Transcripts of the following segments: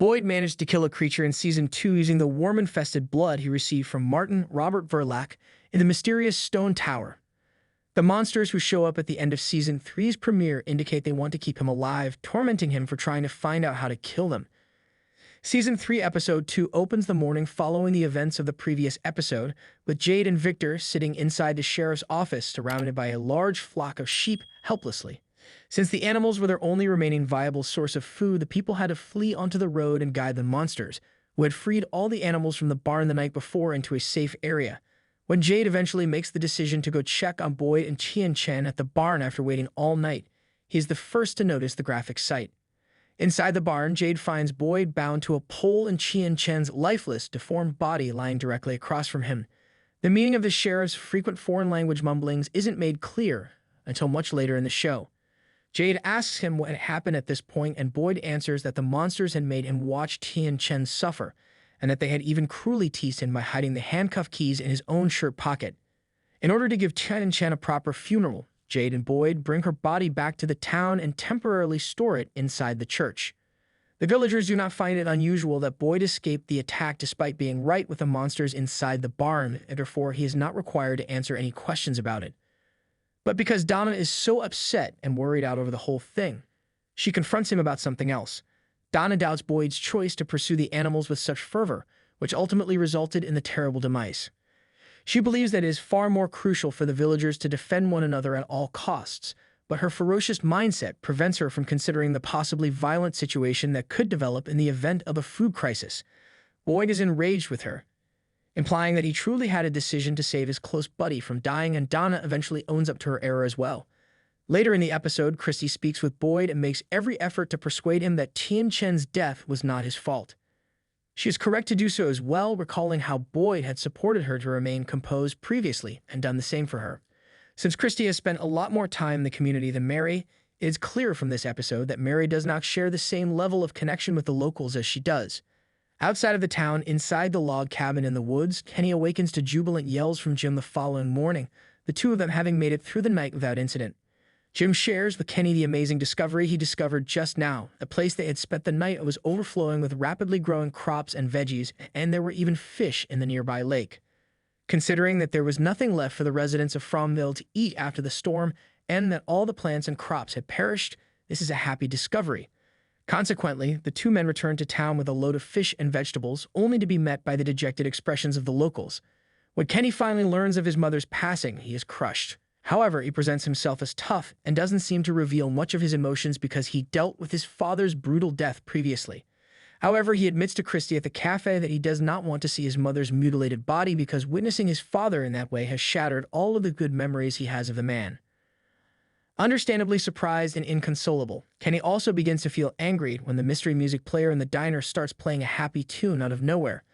Boyd managed to kill a creature in Season 2 using the worm-infested blood he received from Martin Robert Verlac in the mysterious Stone Tower. The monsters who show up at the end of Season 3's premiere indicate they want to keep him alive, tormenting him for trying to find out how to kill them. Season 3 Episode 2 opens the morning following the events of the previous episode, with Jade and Victor sitting inside the sheriff's office surrounded by a large flock of sheep helplessly. Since the animals were their only remaining viable source of food, the people had to flee onto the road and guide the monsters, who had freed all the animals from the barn the night before into a safe area. When Jade eventually makes the decision to go check on Boyd and Chen at the barn after waiting all night, he is the first to notice the graphic sight. Inside the barn, Jade finds Boyd bound to a pole and Chen's lifeless, deformed body lying directly across from him. The meaning of the sheriff's frequent foreign language mumblings isn't made clear until much later in the show. Jade asks him what had happened at this point, and Boyd answers that the monsters had made him watch Chen suffer, and that they had even cruelly teased him by hiding the handcuff keys in his own shirt pocket. In order to give Chen a proper funeral, Jade and Boyd bring her body back to the town and temporarily store it inside the church. The villagers do not find it unusual that Boyd escaped the attack despite being right with the monsters inside the barn, and therefore he is not required to answer any questions about it. But because Donna is so upset and worried out over the whole thing, she confronts him about something else. Donna doubts Boyd's choice to pursue the animals with such fervor, which ultimately resulted in the terrible demise. She believes that it is far more crucial for the villagers to defend one another at all costs, but her ferocious mindset prevents her from considering the possibly violent situation that could develop in the event of a food crisis. Boyd is enraged with her, implying that he truly had a decision to save his close buddy from dying, and Donna eventually owns up to her error as well. Later in the episode, Christy speaks with Boyd and makes every effort to persuade him that Chen's death was not his fault. She is correct to do so as well, recalling how Boyd had supported her to remain composed previously and done the same for her. Since Christy has spent a lot more time in the community than Mary, it is clear from this episode that Mary does not share the same level of connection with the locals as she does. Outside of the town, inside the log cabin in the woods, Kenny awakens to jubilant yells from Jim the following morning, the two of them having made it through the night without incident. Jim shares with Kenny the amazing discovery he discovered just now. The place they had spent the night was overflowing with rapidly growing crops and veggies, and there were even fish in the nearby lake. Considering that there was nothing left for the residents of Fromville to eat after the storm, and that all the plants and crops had perished, this is a happy discovery. Consequently, the two men return to town with a load of fish and vegetables, only to be met by the dejected expressions of the locals. When Kenny finally learns of his mother's passing, he is crushed. However, he presents himself as tough and doesn't seem to reveal much of his emotions because he dealt with his father's brutal death previously. However, he admits to Christy at the cafe that he does not want to see his mother's mutilated body because witnessing his father in that way has shattered all of the good memories he has of the man. Understandably surprised and inconsolable, Kenny also begins to feel angry when the mystery music player in the diner starts playing a happy tune out of nowhere.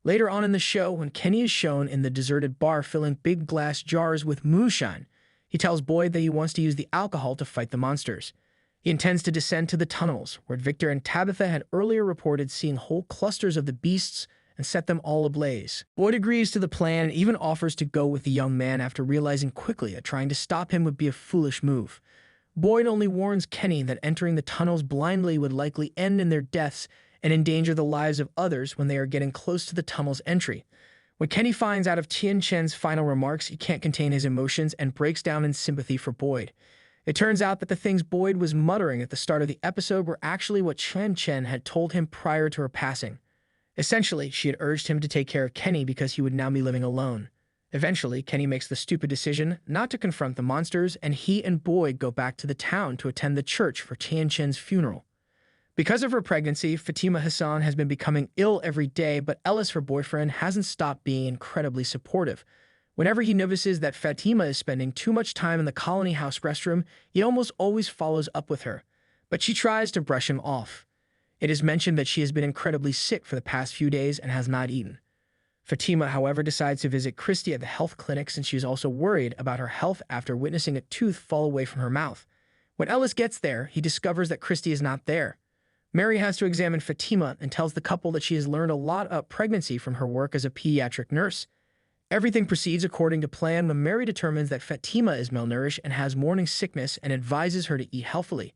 Later on in the show, when Kenny is shown in the deserted bar filling big glass jars with moonshine, he tells Boyd that he wants to use the alcohol to fight the monsters. He intends to descend to the tunnels, where Victor and Tabitha had earlier reported seeing whole clusters of the beasts and set them all ablaze. Boyd agrees to the plan and even offers to go with the young man after realizing quickly that trying to stop him would be a foolish move. Boyd only warns Kenny that entering the tunnels blindly would likely end in their deaths and endanger the lives of others when they are getting close to the tunnel's entry. When Kenny finds out of Chen's final remarks, he can't contain his emotions and breaks down in sympathy for Boyd. It turns out that the things Boyd was muttering at the start of the episode were actually what Chen had told him prior to her passing. Essentially, she had urged him to take care of Kenny because he would now be living alone. Eventually, Kenny makes the stupid decision not to confront the monsters, and he and Boyd go back to the town to attend the church for Chen's funeral. Because of her pregnancy, Fatima Hassan has been becoming ill every day, but Ellis, her boyfriend, hasn't stopped being incredibly supportive. Whenever he notices that Fatima is spending too much time in the colony house restroom, he almost always follows up with her, but she tries to brush him off. It is mentioned that she has been incredibly sick for the past few days and has not eaten. Fatima, however, decides to visit Christy at the health clinic since she is also worried about her health after witnessing a tooth fall away from her mouth. When Ellis gets there, he discovers that Christy is not there. Mary has to examine Fatima and tells the couple that she has learned a lot about pregnancy from her work as a pediatric nurse. Everything proceeds according to plan when Mary determines that Fatima is malnourished and has morning sickness and advises her to eat healthily.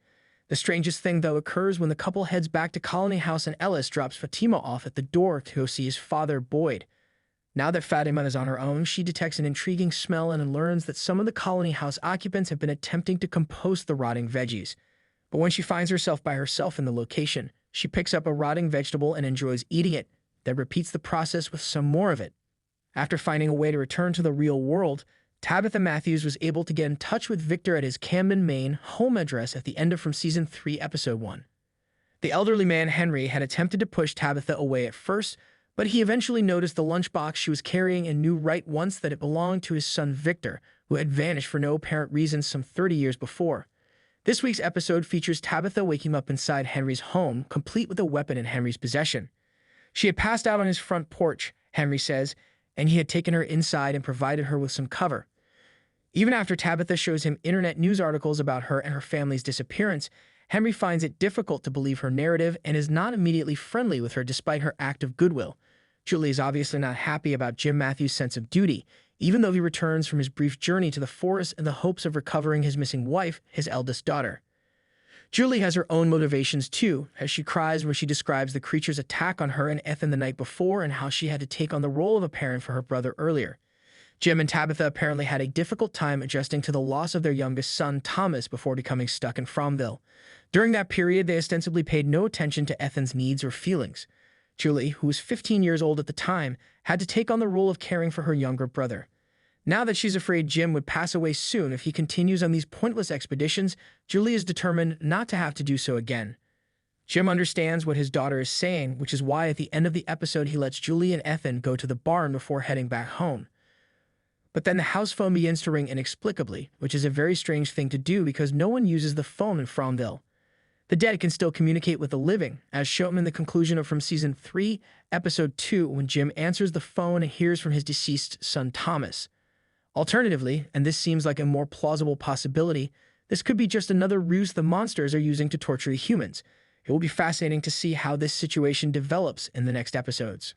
The strangest thing, though, occurs when the couple heads back to Colony House and Ellis drops Fatima off at the door to go see his father, Boyd. Now that Fatima is on her own, she detects an intriguing smell and learns that some of the Colony House occupants have been attempting to compost the rotting veggies. But when she finds herself by herself in the location, she picks up a rotting vegetable and enjoys eating it, then repeats the process with some more of it. After finding a way to return to the real world, Tabitha Matthews was able to get in touch with Victor at his Camden, Maine home address at the end of Season 3, Episode 1. The elderly man, Henry, had attempted to push Tabitha away at first, but he eventually noticed the lunchbox she was carrying and knew right once that it belonged to his son Victor, who had vanished for no apparent reason some 30 years before. This week's episode features Tabitha waking up inside Henry's home, complete with a weapon in Henry's possession. She had passed out on his front porch, Henry says, and he had taken her inside and provided her with some cover. Even after Tabitha shows him internet news articles about her and her family's disappearance, Henry finds it difficult to believe her narrative and is not immediately friendly with her despite her act of goodwill. Julie is obviously not happy about Jim Matthews' sense of duty, even though he returns from his brief journey to the forest in the hopes of recovering his missing wife, his eldest daughter. Julie has her own motivations too, as she cries when she describes the creature's attack on her and Ethan the night before and how she had to take on the role of a parent for her brother earlier. Jim and Tabitha apparently had a difficult time adjusting to the loss of their youngest son, Thomas, before becoming stuck in Fromville. During that period, they ostensibly paid no attention to Ethan's needs or feelings. Julie, who was 15 years old at the time, had to take on the role of caring for her younger brother. Now that she's afraid Jim would pass away soon if he continues on these pointless expeditions, Julie is determined not to have to do so again. Jim understands what his daughter is saying, which is why at the end of the episode he lets Julie and Ethan go to the barn before heading back home. But then the house phone begins to ring inexplicably, which is a very strange thing to do because no one uses the phone in Fromville. The dead can still communicate with the living, as shown in the conclusion of Season 3, Episode 2, when Jim answers the phone and hears from his deceased son Thomas. Alternatively, and this seems like a more plausible possibility, this could be just another ruse the monsters are using to torture humans. It will be fascinating to see how this situation develops in the next episodes.